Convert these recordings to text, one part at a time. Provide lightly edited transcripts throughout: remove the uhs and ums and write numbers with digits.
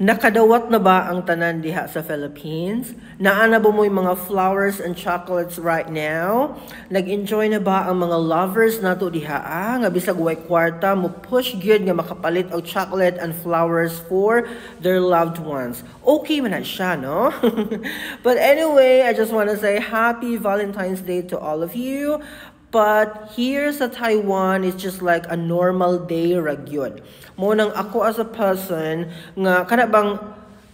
Nakadawat na ba ang tanan diha sa Philippines? Naana ba mo yung mga flowers and chocolates right now? Nag-enjoy na ba ang mga lovers nato diha? Nga bisag way kwarta mo push gyud nga makapalit og chocolate and flowers for their loved ones. Okay man na siya, no? But anyway, I just want to say happy Valentine's Day to all of you. But here sa Taiwan, it's just like a normal day ra gyud. Mo nang ako as a person nga kana bang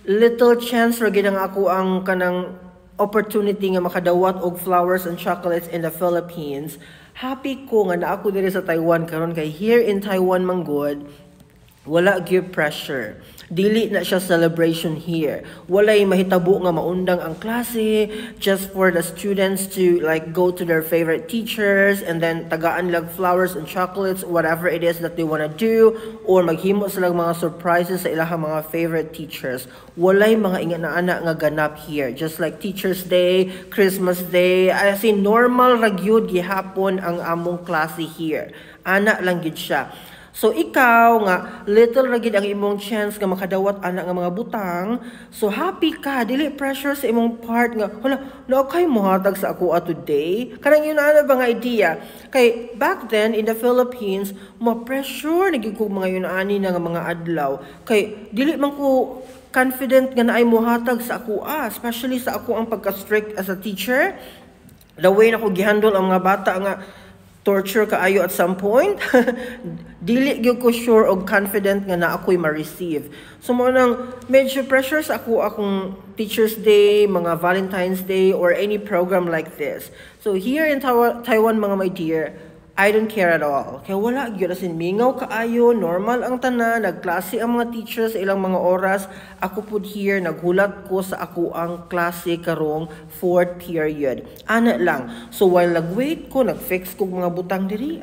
little chance ra gyud ang ako ang kanang opportunity nga makadawat og flowers and chocolates in the Philippines. Happy ko nga na ako diri sa Taiwan karon kay here in Taiwan manggod wala gyud pressure. Dili na siya celebration here. Walay mahitabo nga maundang ang klase just for the students to like go to their favorite teachers and then tagaan lang flowers and chocolates, whatever it is that they wanna do, or maghimo sila mga surprises sa ilahang mga favorite teachers. Walay mga ingana-ana nga ganap here. Just like Teachers Day, Christmas Day, as in normal ra gyud gihapon ang among klase here. Ana lang gyud siya. So ikaw nga little ra gid ang imong chance nga makadawat ana nga mga butang. So happy ka, dili pressure sa imong part nga hala na kay mohatag sa ako today. Kanang yun ana ba nga idea? Kay back then in the Philippines, ma-pressure na gid ko mga yun ani nga mga adlaw. Kay dili man ko confident nga naay mohatag sa ako especially sa ako ang pagka-strict as a teacher. The way na ko gihandle ang mga bata nga torture kaayo at some point. Dili gyud ko sure og confident nga na ako'y ma-receive. So mo nang medyo pressure sa akong Teachers Day, mga Valentine's Day, or any program like this. So here in Taiwan mga my dear, I don't care at all. Kaya wala gyud as in mingaw kaayo, normal ang tanan, nagklase ang mga teachers sa ilang mga oras. Ako pud here naghulat ko sa ako ang klase karong 4th period. Ana lang. So while nagwait ko, nagfix ko mga butang diri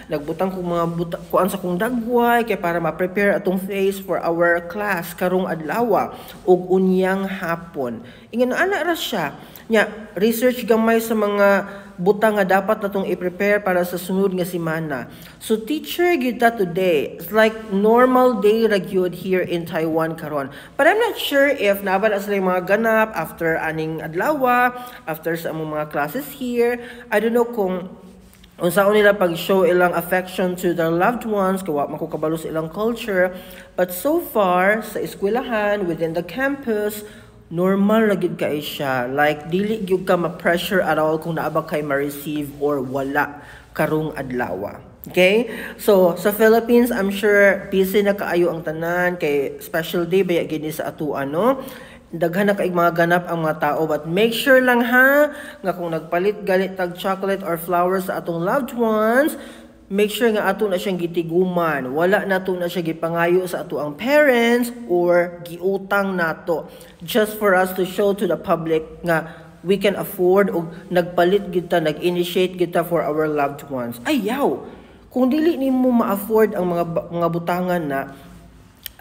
nagbutang ko mga butang kuan sa kong dagway kay para ma-prepare atong face for our class karong adlaw ug unyang hapon. Ingon ana ra siya. Nya research gamay sa mga butang nga dapat natong i-prepare para sa sunod nga semana. So teacher gyud ta today. It's like normal day ra gyud here in Taiwan karon. But I'm not sure if naba na sila mga ganap after aning adlaw, after sa among mga classes here. I don't know kung unsaon nila pag-show ilang affection to their loved ones, kawa man ko kabalo sa ilang culture. But so far sa eskwelahan within the campus, normal na gid kay siya. Like dili gyud ka ma-pressure at all kung naaba kay ma-receive or wala karong adlaw. Okay? So sa Philippines, I'm sure busy na kaayo ang tanan kay special day baya gid ni sa atoa, no? Daghan na kay mga ganap ang mga tao, but make sure lang ha nga kung nagpalit galit tag chocolate or flowers sa atong loved ones, make sure nga ato na siyang gitiguman. Wala na to na siya gipangayo sa ato ang parents or giutang nato. Just for us to show to the public nga we can afford o nagpalit kita, nag-initiate kita for our loved ones. Ayaw! Kung dili nimo ma-afford ang mga butangan na,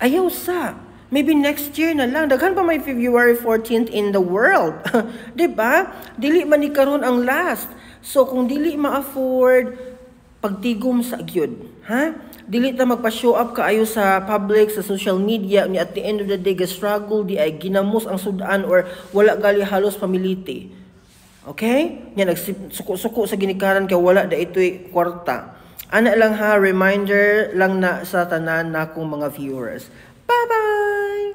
ayaw sa. Maybe next year na lang. Daghan pa may February 14th in the world. Diba? Dili man ni karon ang last. So kung dili ma-afford, pagtigom sa gyud, ha? Dili ta magpa-show up kaayo sa public, sa social media, ni at the end of the day ga-struggle di ay ginamos ang sudan or wala gali halos pamiliti. Okay? Nya nagsuko-suko sa ginikaran kay wala da ito'y kwarta. Ana lang ha, reminder lang na sa tanan na akong mga viewers. Bye-bye!